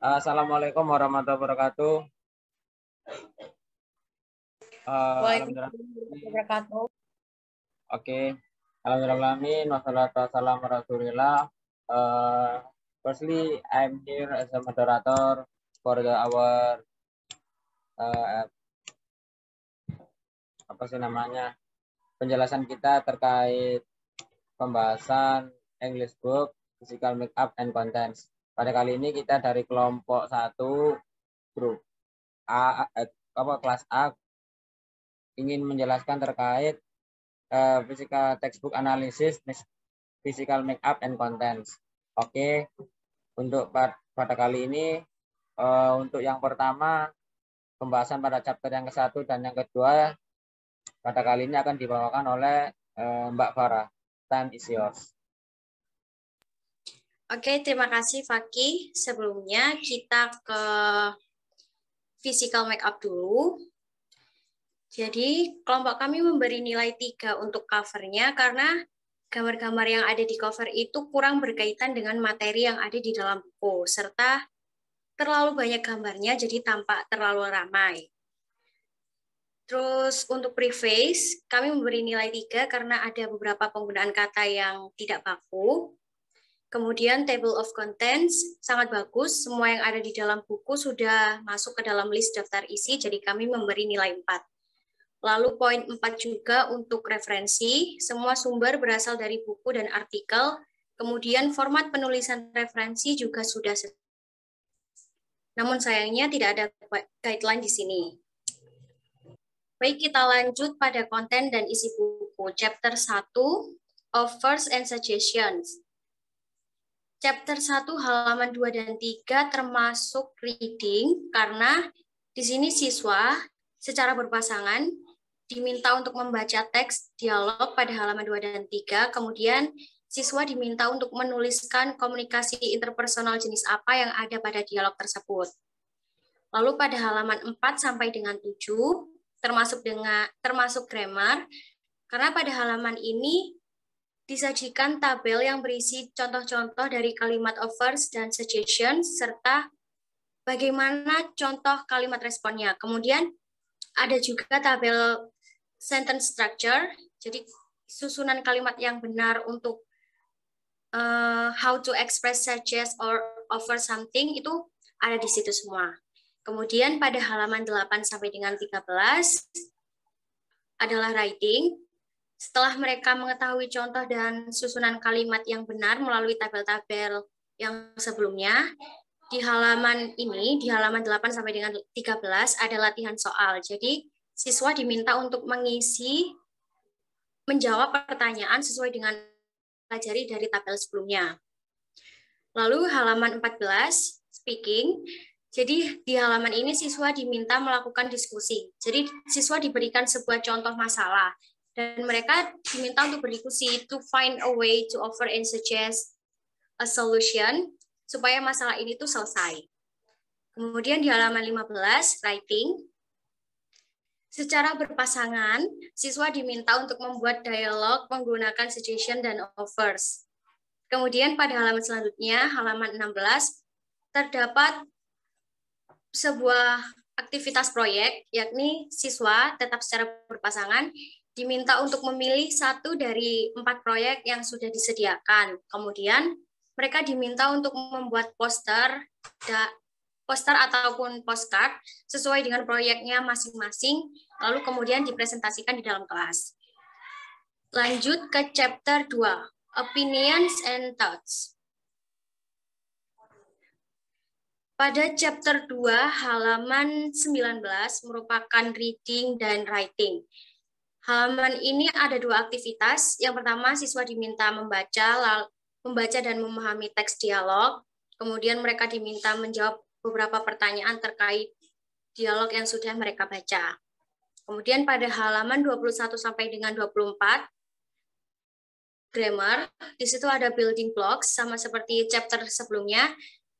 Assalamualaikum warahmatullahi wabarakatuh. Alhamdulillah. Waalaikumsalam warahmatullahi wabarakatuh. Oke. Alhamdulillah. Wassalatu wassalamu ala Rasulillah. Firstly, I'm here as a moderator for our penjelasan kita terkait pembahasan English book, physical makeup and contents. Pada kali ini kita dari kelompok 1 grup A, kelas A, ingin menjelaskan terkait physical textbook analysis, physical makeup and contents. Oke, untuk pada kali ini untuk yang pertama pembahasan pada chapter yang ke-1 dan yang kedua pada kali ini akan dibawakan oleh Mbak Farah. Time is yours. Oke, terima kasih Faki. Sebelumnya kita ke physical makeup dulu. Jadi kelompok kami memberi nilai 3 untuk covernya karena gambar-gambar yang ada di cover itu kurang berkaitan dengan materi yang ada di dalam buku, serta terlalu banyak gambarnya jadi tampak terlalu ramai. Terus untuk preface, kami memberi nilai 3 karena ada beberapa penggunaan kata yang tidak baku. Kemudian table of contents sangat bagus, semua yang ada di dalam buku sudah masuk ke dalam list daftar isi, jadi kami memberi nilai 4. Lalu poin 4 juga untuk referensi, semua sumber berasal dari buku dan artikel, kemudian format penulisan referensi juga sudah sesuai. Namun sayangnya tidak ada guideline di sini. Baik, kita lanjut pada konten dan isi buku. Chapter 1, Offers and Suggestions. Chapter 1 halaman 2 dan 3 termasuk reading karena di sini siswa secara berpasangan diminta untuk membaca teks dialog pada halaman 2 dan 3, kemudian siswa diminta untuk menuliskan komunikasi interpersonal jenis apa yang ada pada dialog tersebut. Lalu pada halaman 4 sampai dengan 7 termasuk grammar karena pada halaman ini disajikan tabel yang berisi contoh-contoh dari kalimat offers dan suggestions, serta bagaimana contoh kalimat responnya. Kemudian ada juga tabel sentence structure, jadi susunan kalimat yang benar untuk how to express, suggest, or offer something, itu ada di situ semua. Kemudian pada halaman 8 sampai dengan 13 adalah writing. Setelah mereka mengetahui contoh dan susunan kalimat yang benar melalui tabel-tabel yang sebelumnya, di halaman ini, di halaman 8 sampai dengan 13 ada latihan soal. Jadi, siswa diminta untuk menjawab pertanyaan sesuai dengan pelajari dari tabel sebelumnya. Lalu halaman 14, speaking. Jadi, di halaman ini siswa diminta melakukan diskusi. Jadi, siswa diberikan sebuah contoh masalah. Dan mereka diminta untuk berdiskusi to find a way to offer and suggest a solution supaya masalah ini tuh selesai. Kemudian di halaman 15, writing. Secara berpasangan, siswa diminta untuk membuat dialog menggunakan suggestion dan offers. Kemudian pada halaman selanjutnya, halaman 16, terdapat sebuah aktivitas proyek, yakni siswa tetap secara berpasangan diminta untuk memilih 1 dari 4 proyek yang sudah disediakan. Kemudian mereka diminta untuk membuat poster ataupun postcard sesuai dengan proyeknya masing-masing, lalu kemudian dipresentasikan di dalam kelas. Lanjut ke chapter 2, Opinions and Thoughts. Pada chapter 2, halaman 19 merupakan reading dan writing. Halaman ini ada 2 aktivitas. Yang pertama, siswa diminta membaca dan memahami teks dialog. Kemudian mereka diminta menjawab beberapa pertanyaan terkait dialog yang sudah mereka baca. Kemudian pada halaman 21 sampai dengan 24, grammar. Di situ ada building blocks, sama seperti chapter sebelumnya.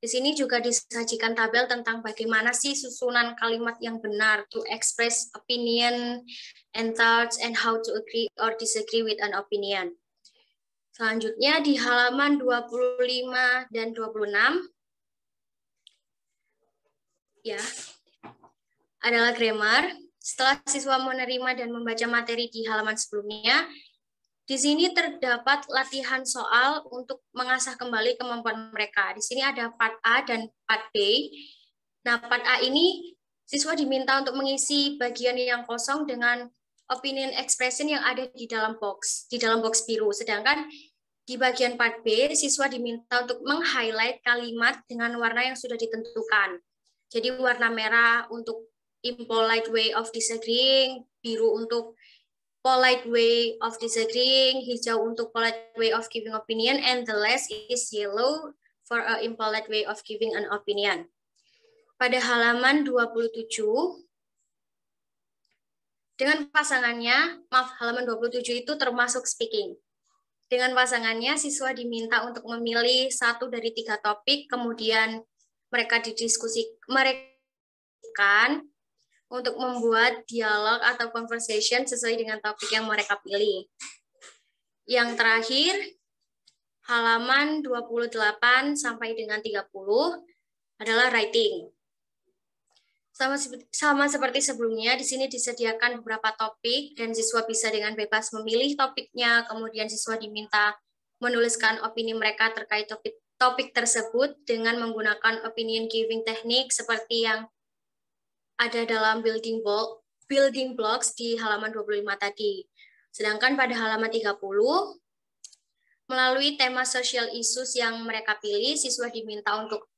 Di sini juga disajikan tabel tentang bagaimana sih susunan kalimat yang benar to express opinion and thoughts and how to agree or disagree with an opinion. Selanjutnya di halaman 25 dan 26 ya adalah grammar. Setelah siswa menerima dan membaca materi di halaman sebelumnya, di sini terdapat latihan soal untuk mengasah kembali kemampuan mereka. Di sini ada part A dan part B. Nah, part A ini siswa diminta untuk mengisi bagian yang kosong dengan opinion expression yang ada di dalam box biru. Sedangkan di bagian part B, siswa diminta untuk meng-highlight kalimat dengan warna yang sudah ditentukan. Jadi warna merah untuk impolite way of disagreeing, biru untuk polite way of disagreeing, hijau untuk polite way of giving opinion, and the last is yellow for a impolite way of giving an opinion. Pada halaman 27, dengan pasangannya, halaman 27 itu termasuk speaking. Dengan pasangannya, siswa diminta untuk memilih satu dari 3 topik, kemudian mereka mereka untuk membuat dialog atau conversation sesuai dengan topik yang mereka pilih. Yang terakhir, halaman 28 sampai dengan 30 adalah writing. Sama seperti sebelumnya, di sini disediakan beberapa topik dan siswa bisa dengan bebas memilih topiknya, kemudian siswa diminta menuliskan opini mereka terkait topik tersebut dengan menggunakan opinion giving technique seperti yang ada dalam building blocks di halaman 25 tadi. Sedangkan pada halaman 30, melalui tema social issues yang mereka pilih, siswa diminta untuk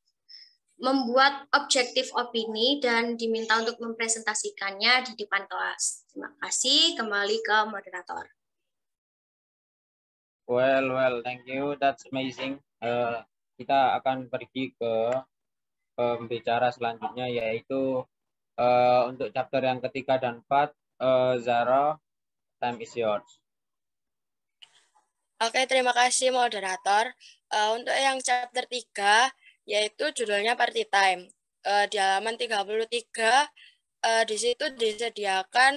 membuat objektif opini dan diminta untuk mempresentasikannya di depan kelas. Terima kasih, kembali ke moderator. Well, thank you. That's amazing. Kita akan pergi ke pembicara selanjutnya, yaitu untuk chapter yang ketiga dan 4, Zara, time is yours. Oke, terima kasih moderator. Untuk yang chapter 3, yaitu judulnya Party Time. Di halaman 33, di situ disediakan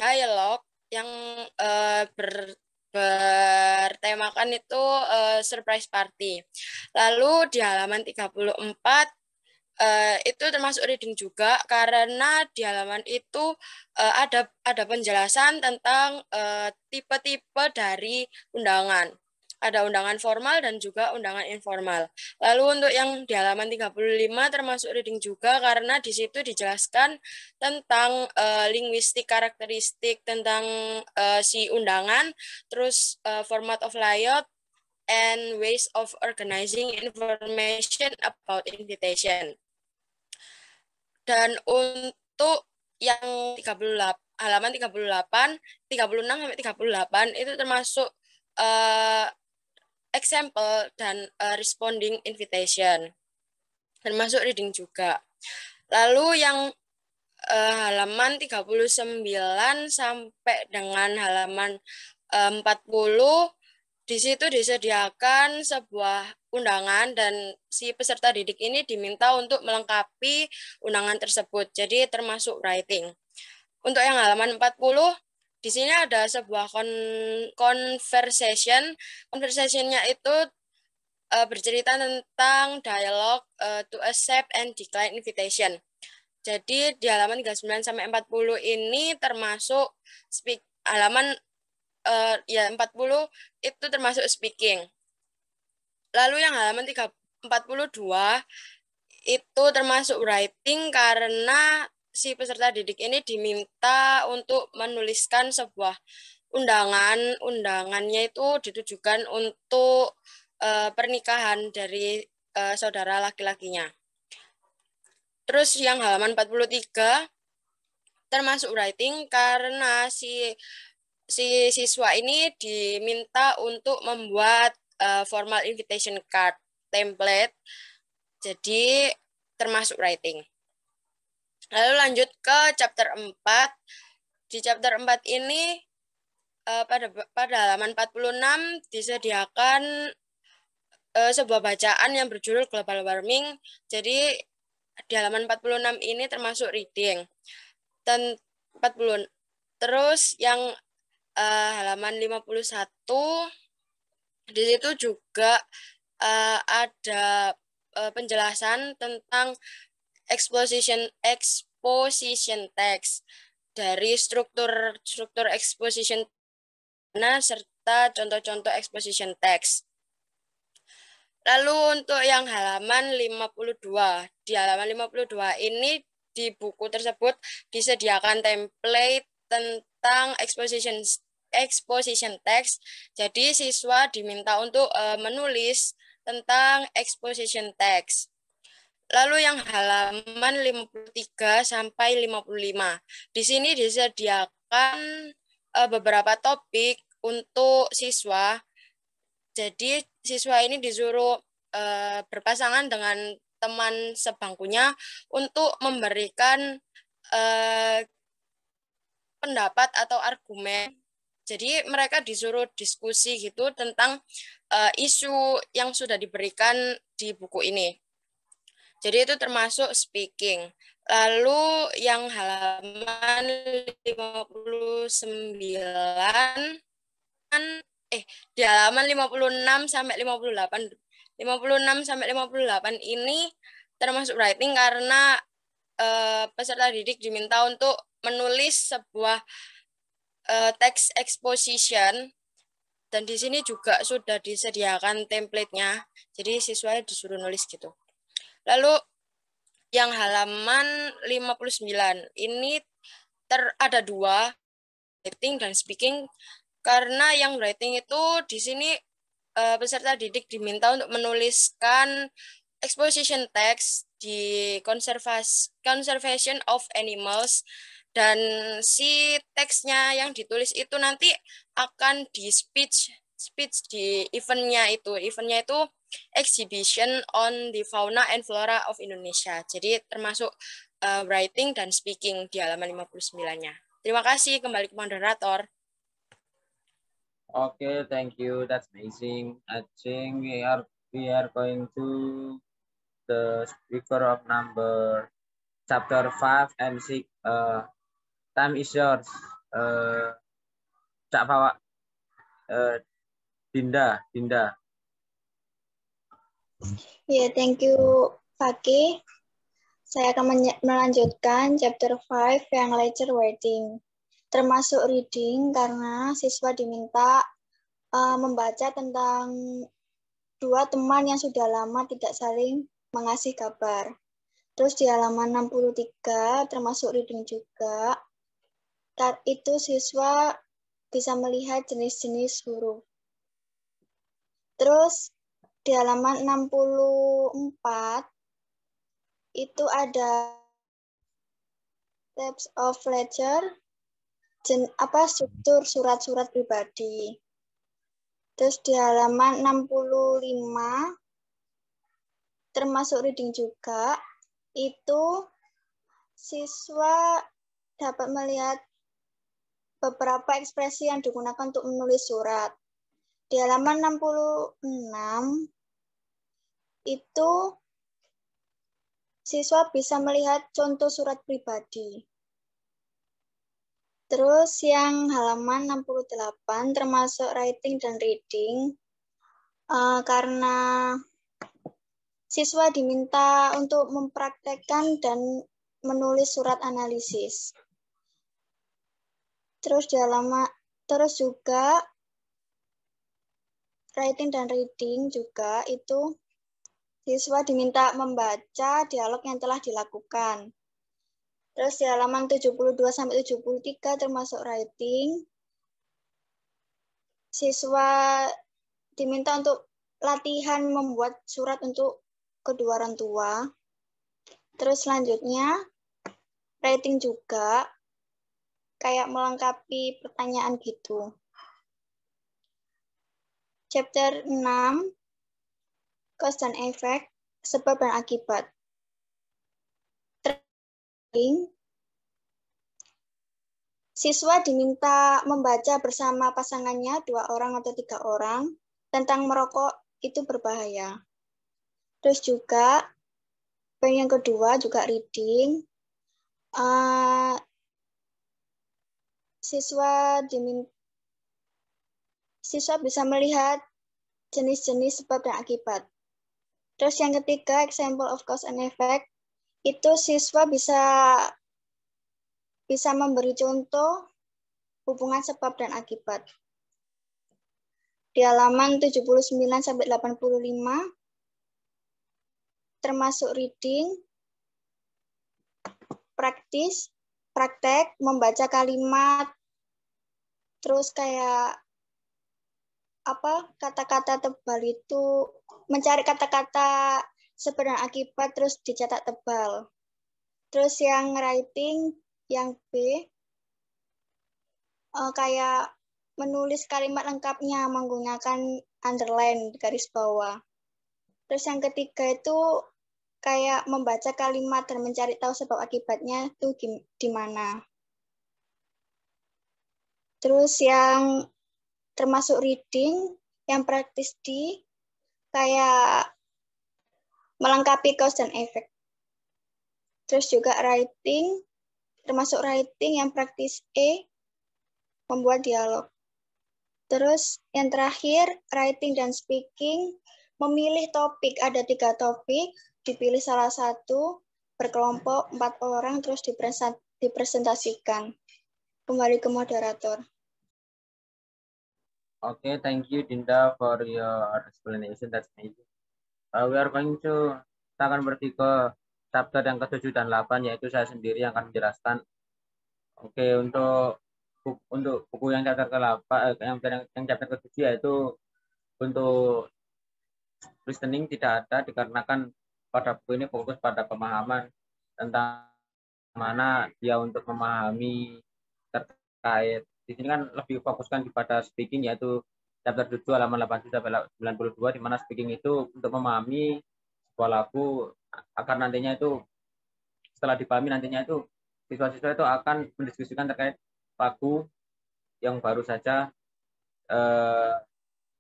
dialog yang bertemakan itu surprise party. Lalu di halaman 34, itu termasuk reading juga karena di halaman itu ada penjelasan tentang tipe-tipe dari undangan. Ada undangan formal dan juga undangan informal. Lalu untuk yang di halaman 35 termasuk reading juga karena di situ dijelaskan tentang linguistik karakteristik tentang si undangan, terus format of layout, and ways of organizing information about invitation. Dan untuk yang 38, halaman 38, 36 sampai 38 itu termasuk example dan responding invitation. Termasuk reading juga. Lalu yang halaman 39 sampai dengan halaman 40 di situ disediakan sebuah undangan dan si peserta didik ini diminta untuk melengkapi undangan tersebut. Jadi termasuk writing. Untuk yang halaman 40, di sini ada sebuah conversation. Conversationnya itu bercerita tentang dialog to accept and decline invitation. Jadi di halaman 39 sampai 40 ini termasuk halaman 40 itu termasuk speaking. Lalu yang halaman 42 itu termasuk writing karena si peserta didik ini diminta untuk menuliskan sebuah undangan. Undangannya itu ditujukan untuk pernikahan dari saudara laki-lakinya. Terus yang halaman 43 termasuk writing karena si siswa ini diminta untuk membuat formal invitation card template, jadi termasuk writing. Lalu lanjut ke chapter 4. Di chapter 4 ini pada halaman 46 disediakan sebuah bacaan yang berjudul Global Warming. Jadi di halaman 46 ini termasuk reading. Dan 40. Terus yang halaman 51 di situ juga ada penjelasan tentang exposition text dari struktur exposition serta contoh-contoh exposition text. Lalu untuk yang halaman 52, di halaman 52 ini di buku tersebut disediakan template tentang exposition text. Jadi siswa diminta untuk menulis tentang exposition text. Lalu yang halaman 53 sampai 55. Di sini disediakan beberapa topik untuk siswa. Jadi siswa ini disuruh berpasangan dengan teman sebangkunya untuk memberikan pendapat atau argumen. Jadi mereka disuruh diskusi gitu tentang isu yang sudah diberikan di buku ini. Jadi itu termasuk speaking. Lalu yang halaman 59 di halaman 56 sampai 58. 56 sampai 58 ini termasuk writing karena peserta didik diminta untuk menulis sebuah text exposition, dan di sini juga sudah disediakan template-nya. Jadi siswa disuruh nulis gitu. Lalu yang halaman 59 ini ada dua, writing dan speaking. Karena yang writing itu di sini peserta didik diminta untuk menuliskan exposition text di conservation of animals, dan si teksnya yang ditulis itu nanti akan di speech di eventnya itu exhibition on the fauna and flora of Indonesia. Jadi termasuk writing dan speaking di halaman 59-nya. Terima kasih, kembali ke moderator. Okay, thank you. That's amazing. I think we are going to the speaker of number chapter 5 and 6. Time is yours. Cak Fawa. Dinda. Ya, thank you, Fakih. Saya akan melanjutkan chapter 5 yang lecture writing. Termasuk reading karena siswa diminta membaca tentang dua teman yang sudah lama tidak saling mengasih kabar. Terus di halaman 63 termasuk reading juga. Itu siswa bisa melihat jenis-jenis huruf. Terus di halaman 64 itu ada types of ledger, struktur surat-surat pribadi. Terus di halaman 65 termasuk reading juga, itu siswa dapat melihat beberapa ekspresi yang digunakan untuk menulis surat. Di halaman 66 itu siswa bisa melihat contoh surat pribadi. Terus yang halaman 68 termasuk writing dan reading karena siswa diminta untuk mempraktekkan dan menulis surat analisis. Terus juga writing dan reading juga itu siswa diminta membaca dialog yang telah dilakukan. Terus di halaman 72 sampai 73 termasuk writing, siswa diminta untuk latihan membuat surat untuk kedua orang tua. Terus selanjutnya writing juga kayak melengkapi pertanyaan gitu. Chapter 6, cause and effect, sebab dan akibat. Siswa diminta membaca bersama pasangannya 2 orang atau 3 orang tentang merokok itu berbahaya. Terus juga yang kedua juga reading. Siswa bisa melihat jenis-jenis sebab dan akibat. Terus yang ketiga example of cause and effect, itu siswa bisa memberi contoh hubungan sebab dan akibat. Di halaman 79 sampai 85 termasuk reading, praktek, membaca kalimat, terus kayak apa kata-kata tebal itu, mencari kata-kata sebab dan akibat terus dicetak tebal. Terus yang writing, yang B, kayak menulis kalimat lengkapnya menggunakan underline garis bawah. Terus yang ketiga itu kayak membaca kalimat dan mencari tahu sebab akibatnya itu di mana. Terus yang termasuk reading, yang praktis di kayak melengkapi cause dan efek. Terus juga writing, termasuk writing yang praktis E, membuat dialog. Terus yang terakhir, writing dan speaking, memilih topik, ada 3 topik, dipilih salah satu, berkelompok 4 orang, terus dipresentasikan. Kembali ke moderator. Okay, thank you Dinda for your explanation. That's amazing. We are going to, kita akan berarti ke chapter yang ke-7 dan 8, yaitu saya sendiri yang akan menjelaskan. Oke, untuk buku yang chapter ke-8, yang chapter ke-7 yaitu untuk listening tidak ada, dikarenakan pada buku ini fokus pada pemahaman tentang mana dia untuk memahami terkait. Di sini kan lebih fokuskan kepada speaking, yaitu chapter 7 halaman 87 sampai 92, di mana speaking itu untuk memahami sebuah lagu agar nantinya itu setelah dipahami nantinya itu siswa-siswa itu akan mendiskusikan terkait lagu yang baru saja,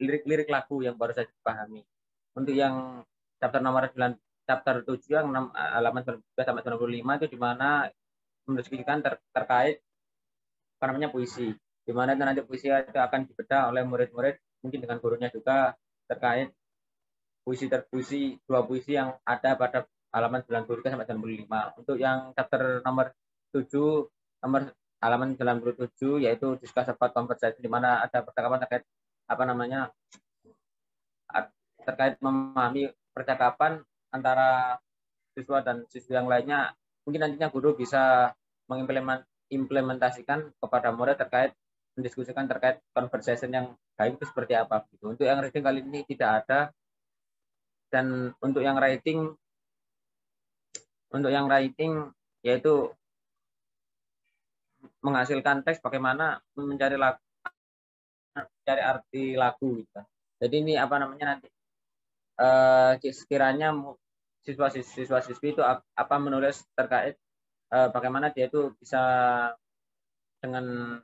lirik-lirik lagu yang baru saja dipahami. Untuk yang chapter nomor 9, chapter 7 yang halaman 19 sampai 95 itu di mana mendiskusikan terkait apa namanya puisi, di mana nanti puisi itu akan dibedah oleh murid-murid mungkin dengan gurunya juga terkait puisi 2 puisi yang ada pada halaman 93 sampai 95. Untuk yang chapter nomor 7 nomor halaman 97 yaitu discuss about conversation, di mana ada percakapan terkait apa namanya terkait memahami percakapan antara siswa dan siswa yang lainnya. Mungkin nantinya guru bisa mengimplementasikan kepada murid terkait mendiskusikan terkait conversation yang baik itu seperti apa. Untuk yang reading kali ini tidak ada, dan untuk yang writing yaitu menghasilkan teks bagaimana mencari arti lagu gitu. Jadi ini apa namanya nanti sekiranya siswa-siswi itu apa menulis terkait bagaimana dia itu bisa dengan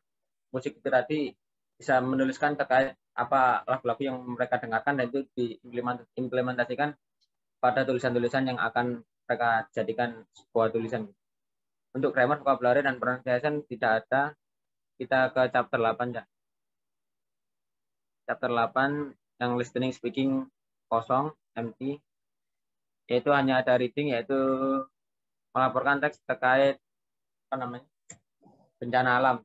musik itu tadi bisa menuliskan terkait apa lagu-lagu yang mereka dengarkan, dan itu diimplementasikan pada tulisan-tulisan yang akan mereka jadikan sebuah tulisan. Untuk grammar, vocabulary, dan pronunciation tidak ada. Kita ke chapter 8 ya. Chapter 8 yang listening, speaking kosong, empty. Yaitu hanya ada reading, yaitu melaporkan teks terkait apa namanya bencana alam.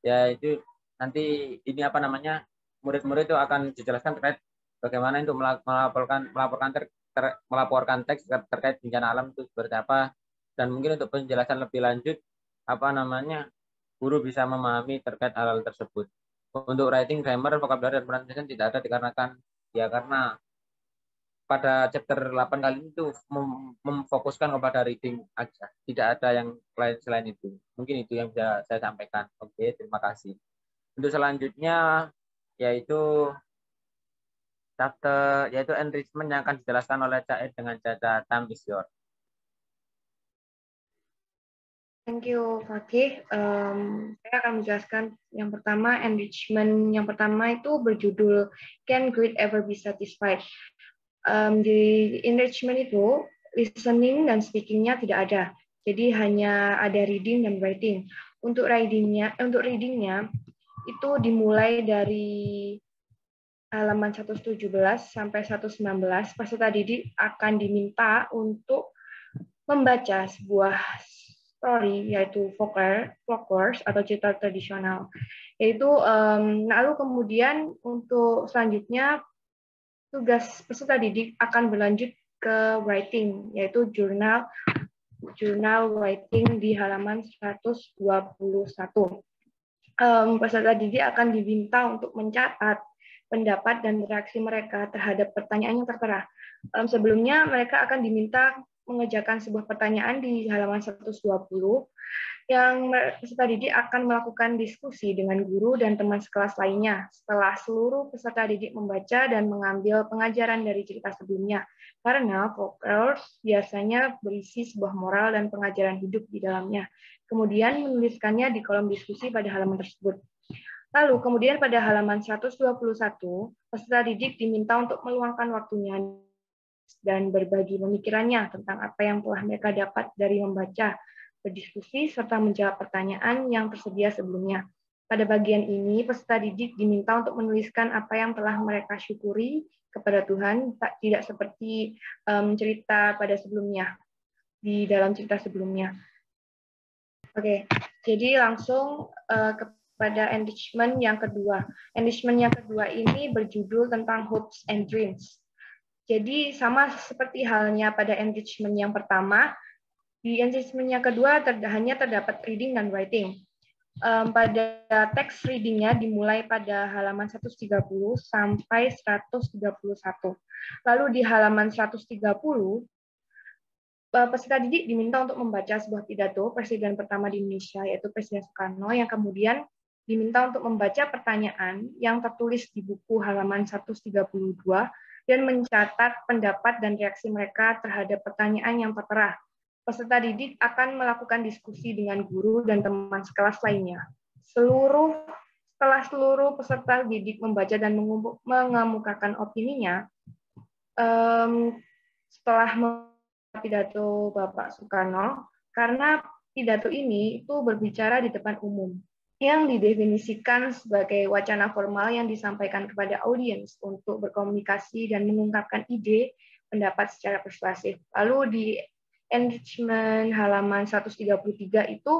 Ya itu nanti ini apa namanya murid-murid itu akan dijelaskan terkait bagaimana itu melaporkan teks terkait bencana alam itu seperti apa, dan mungkin untuk penjelasan lebih lanjut apa namanya guru bisa memahami terkait hal-hal tersebut. Untuk writing, grammar, vocabulary, dan pronunciation tidak ada dikarenakan ya karena pada chapter 8 kali ini itu memfokuskan kepada reading aja, tidak ada yang lain selain itu. Mungkin itu yang bisa saya sampaikan. Oke, terima kasih. Untuk selanjutnya yaitu chapter yaitu enrichment yang akan dijelaskan oleh Cak Ed dengan Caca. Time is yours. Thank you, Fakih. Saya akan menjelaskan yang pertama, enrichment. Yang pertama itu berjudul Can Grade Ever Be Satisfied? Di enrichment itu, listening dan speaking-nya tidak ada. Jadi hanya ada reading dan writing. Untuk readingnya itu dimulai dari halaman 117 sampai 119. Peserta didik akan diminta untuk membaca sebuah story, yaitu folklore atau cerita tradisional. Yaitu lalu kemudian untuk selanjutnya tugas peserta didik akan berlanjut ke writing, yaitu jurnal writing di halaman 121. Peserta didik akan diminta untuk mencatat pendapat dan reaksi mereka terhadap pertanyaan yang tertera. Sebelumnya mereka akan diminta mengerjakan sebuah pertanyaan di halaman 120 yang peserta didik akan melakukan diskusi dengan guru dan teman sekelas lainnya setelah seluruh peserta didik membaca dan mengambil pengajaran dari cerita sebelumnya. Karena folklore biasanya berisi sebuah moral dan pengajaran hidup di dalamnya. Kemudian menuliskannya di kolom diskusi pada halaman tersebut. Lalu kemudian pada halaman 121, peserta didik diminta untuk meluangkan waktunya dan berbagi pemikirannya tentang apa yang telah mereka dapat dari membaca, berdiskusi, serta menjawab pertanyaan yang tersedia sebelumnya. Pada bagian ini, peserta didik diminta untuk menuliskan apa yang telah mereka syukuri kepada Tuhan, tidak seperti cerita pada sebelumnya, di dalam cerita sebelumnya. Oke, jadi langsung kepada enrichment yang kedua. Enrichment yang kedua ini berjudul tentang hopes and dreams. Jadi sama seperti halnya pada enrichment yang pertama, di enrichment yang kedua hanya terdapat reading dan writing. Pada teks readingnya dimulai pada halaman 130 sampai 131. Lalu di halaman 130, peserta didik diminta untuk membaca sebuah pidato Presiden pertama di Indonesia, yaitu Presiden Soekarno, yang kemudian diminta untuk membaca pertanyaan yang tertulis di buku halaman 132 dan mencatat pendapat dan reaksi mereka terhadap pertanyaan yang tertera. Peserta didik akan melakukan diskusi dengan guru dan teman sekelas lainnya. Setelah seluruh peserta didik membaca dan mengemukakan opininya, setelah pidato Bapak Soekarno, karena pidato ini itu berbicara di depan umum, yang didefinisikan sebagai wacana formal yang disampaikan kepada audiens untuk berkomunikasi dan mengungkapkan ide, pendapat secara persuasif. Lalu di enrichment halaman 133 itu,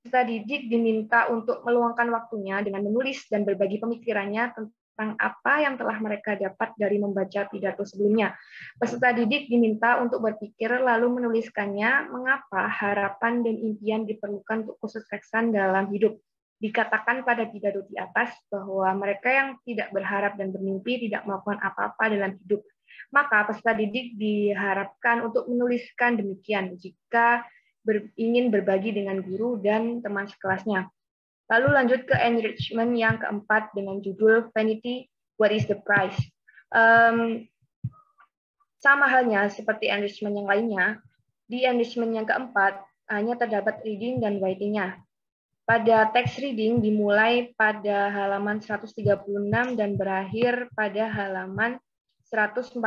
peserta didik diminta untuk meluangkan waktunya dengan menulis dan berbagi pemikirannya tentang apa yang telah mereka dapat dari membaca pidato sebelumnya. Peserta didik diminta untuk berpikir lalu menuliskannya mengapa harapan dan impian diperlukan untuk kesuksesan dalam hidup. Dikatakan pada pidato di atas bahwa mereka yang tidak berharap dan bermimpi tidak melakukan apa-apa dalam hidup. Maka peserta didik diharapkan untuk menuliskan demikian jika ingin berbagi dengan guru dan teman sekelasnya. Lalu lanjut ke enrichment yang keempat dengan judul Vanity, What is the Price? Sama halnya seperti enrichment yang lainnya, di enrichment yang keempat hanya terdapat reading dan writing-nya. Pada teks reading dimulai pada halaman 136 dan berakhir pada halaman 141,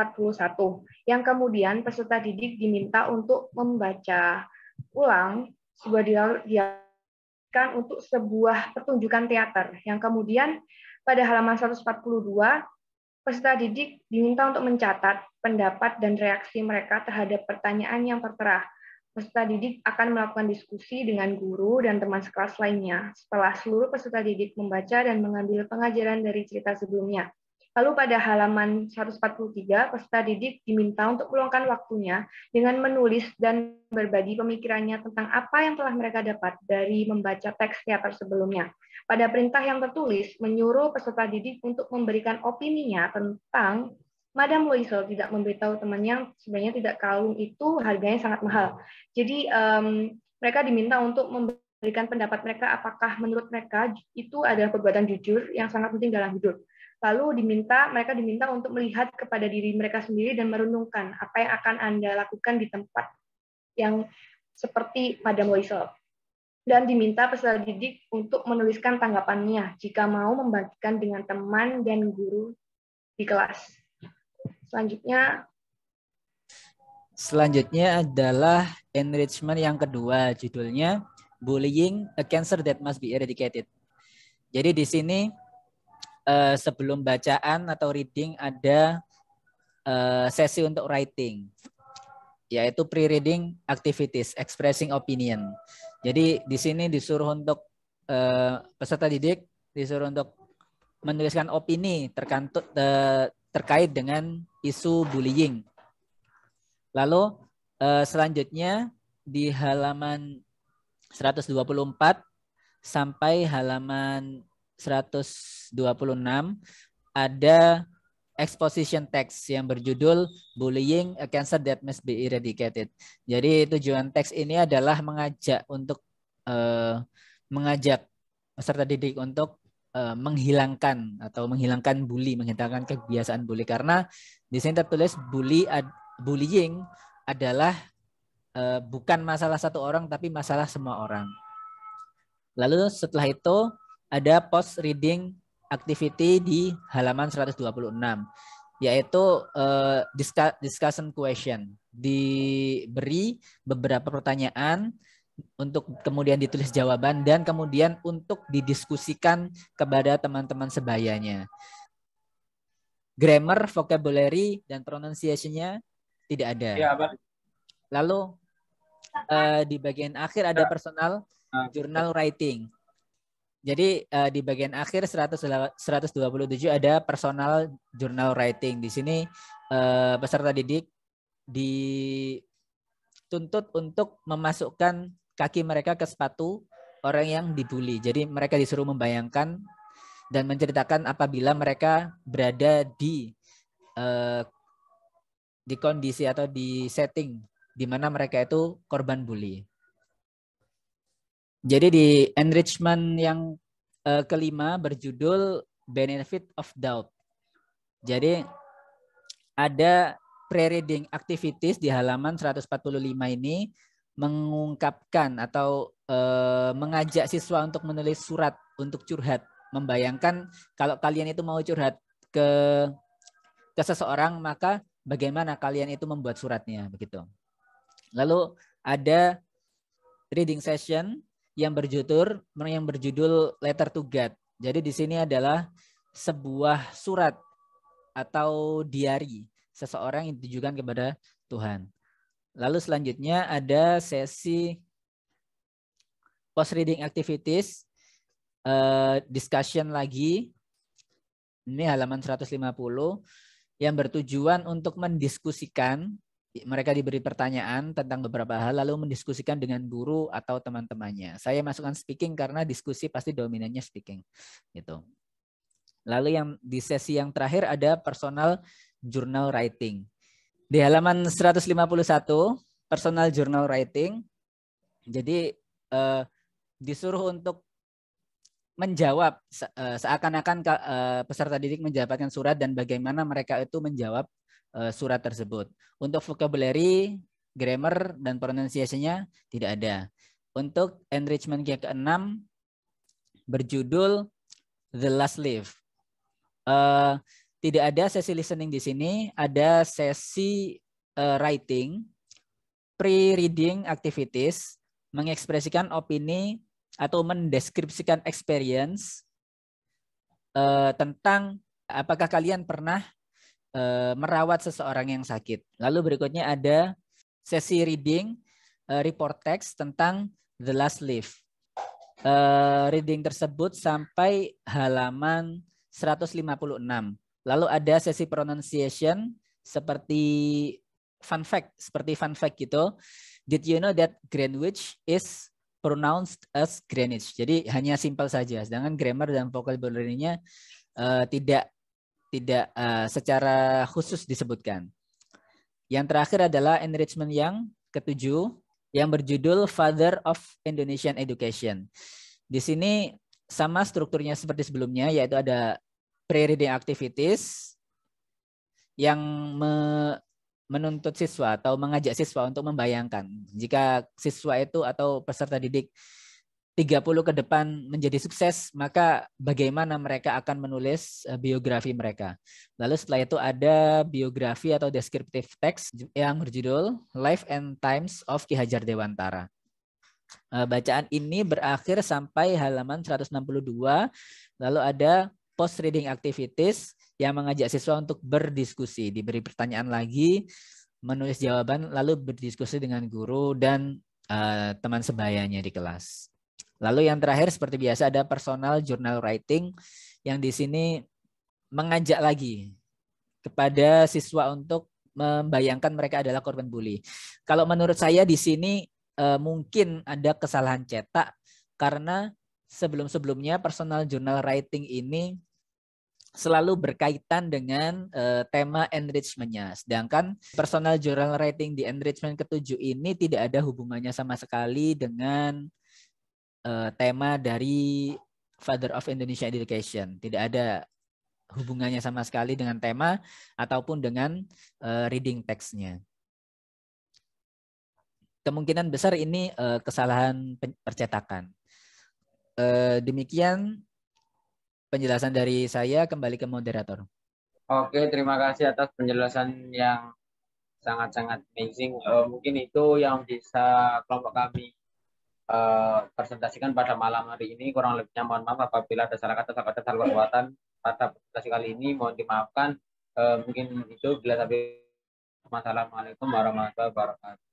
yang kemudian peserta didik diminta untuk membaca ulang sebuah dialog untuk sebuah pertunjukan teater, yang kemudian pada halaman 142 peserta didik diminta untuk mencatat pendapat dan reaksi mereka terhadap pertanyaan yang tertera. Peserta didik akan melakukan diskusi dengan guru dan teman sekelas lainnya setelah seluruh peserta didik membaca dan mengambil pengajaran dari cerita sebelumnya. Lalu pada halaman 143, peserta didik diminta untuk meluangkan waktunya dengan menulis dan berbagi pemikirannya tentang apa yang telah mereka dapat dari membaca teks teater sebelumnya. Pada perintah yang tertulis, menyuruh peserta didik untuk memberikan opininya tentang Madam Loisel tidak memberitahu temannya sebenarnya tidak kalung itu harganya sangat mahal. Jadi mereka diminta untuk memberikan pendapat mereka apakah menurut mereka itu adalah perbuatan jujur yang sangat penting dalam hidup. Lalu mereka diminta untuk melihat kepada diri mereka sendiri dan merenungkan apa yang akan Anda lakukan di tempat yang seperti Madam Loisel. Dan diminta peserta didik untuk menuliskan tanggapannya jika mau membagikan dengan teman dan guru di kelas. Selanjutnya adalah enrichment yang kedua, judulnya Bullying, a Cancer That Must Be Eradicated. Jadi di sini sebelum bacaan atau reading ada sesi untuk writing. yaitu pre-reading activities, expressing opinion. Jadi di sini disuruh untuk peserta didik disuruh untuk menuliskan opini terkait dengan isu bullying. Lalu selanjutnya di halaman 124 sampai halaman 126 ada exposition text yang berjudul Bullying, a Cancer That Must Be Eradicated. Jadi tujuan teks ini adalah mengajak peserta didik untuk menghilangkan bully, menghilangkan kebiasaan bully, karena di sini tertulis bullying adalah bukan masalah satu orang tapi masalah semua orang. Lalu setelah itu ada post reading activity di halaman 126, yaitu discussion question. Diberi beberapa pertanyaan untuk kemudian ditulis jawaban dan kemudian untuk didiskusikan kepada teman-teman sebayanya. Grammar, vocabulary, dan pronunciation-nya tidak ada. Ya, Pak. Lalu di bagian akhir ada personal journal writing. Jadi di bagian akhir 127 ada personal journal writing. Di sini peserta didik dituntut untuk memasukkan kaki mereka ke sepatu orang yang dibully. Jadi mereka disuruh membayangkan dan menceritakan apabila mereka berada di kondisi atau di setting di mana mereka itu korban bully. Jadi di enrichment yang kelima berjudul Benefit of Doubt. Jadi ada pre-reading activities di halaman 145 ini mengungkapkan atau mengajak siswa untuk menulis surat untuk curhat, membayangkan kalau kalian itu mau curhat ke seseorang, maka bagaimana kalian itu membuat suratnya, begitu. Lalu ada reading session yang berjudul Letter to God. Jadi di sini adalah sebuah surat atau diary seseorang yang ditujukan kepada Tuhan. Lalu selanjutnya ada sesi post reading activities, discussion lagi. Ini halaman 150 yang bertujuan untuk mendiskusikan. Mereka diberi pertanyaan tentang beberapa hal lalu mendiskusikan dengan guru atau teman-temannya. Saya masukkan speaking karena diskusi pasti dominannya speaking, gitu. Lalu yang di sesi yang terakhir ada personal journal writing. Di halaman 151 personal journal writing. Jadi disuruh untuk menjawab seakan-akan peserta didik mendapatkan surat dan bagaimana mereka itu menjawab surat tersebut. Untuk vocabulary, grammar, dan pronunciation-nya tidak ada. Untuk enrichment yang ke-6 berjudul The Last Leaf. Tidak ada sesi listening di sini, ada sesi writing, pre-reading activities, mengekspresikan opini atau mendeskripsikan experience tentang apakah kalian pernah merawat seseorang yang sakit. Lalu berikutnya ada sesi reading report text tentang The Last Leaf. Reading tersebut sampai halaman 156. Lalu ada sesi pronunciation seperti fun fact gitu. Did you know that Greenwich is pronounced as Greenwich? Jadi hanya simpel saja. Sedangkan grammar dan vocabulary-nya tidak secara khusus disebutkan. Yang terakhir adalah enrichment yang ke-7 yang berjudul Father of Indonesian Education. Di sini sama strukturnya seperti sebelumnya, yaitu ada pre-reading activities yang menuntut siswa atau mengajak siswa untuk membayangkan jika siswa itu atau peserta didik 30 ke depan menjadi sukses, maka bagaimana mereka akan menulis biografi mereka. Lalu setelah itu ada biografi atau descriptive text yang berjudul Life and Times of Ki Hajar Dewantara. Bacaan ini berakhir sampai halaman 162. Lalu ada post reading activities yang mengajak siswa untuk berdiskusi, diberi pertanyaan lagi, menulis jawaban lalu berdiskusi dengan guru dan teman sebayanya di kelas. Lalu yang terakhir seperti biasa ada personal journal writing yang di sini mengajak lagi kepada siswa untuk membayangkan mereka adalah korban bully. Kalau menurut saya di sini mungkin ada kesalahan cetak karena sebelum-sebelumnya personal journal writing ini selalu berkaitan dengan tema enrichment-nya. Sedangkan personal journal writing di enrichment ke-7 ini tidak ada hubungannya sama sekali dengan tema dari Father of Indonesian Education. Tidak ada hubungannya sama sekali dengan tema ataupun dengan reading text-nya. Kemungkinan besar ini kesalahan percetakan. Demikian penjelasan dari saya, kembali ke moderator. Oke, terima kasih atas penjelasan yang sangat-sangat amazing. Mungkin itu yang bisa kelompok kami presentasikan pada malam hari ini. Kurang lebihnya mohon maaf apabila ada salah kata atau salah perbuatan pada presentasi kali ini. Mohon dimaafkan. Mungkin itu bila tapi. Wassalamualaikum warahmatullahi wabarakatuh.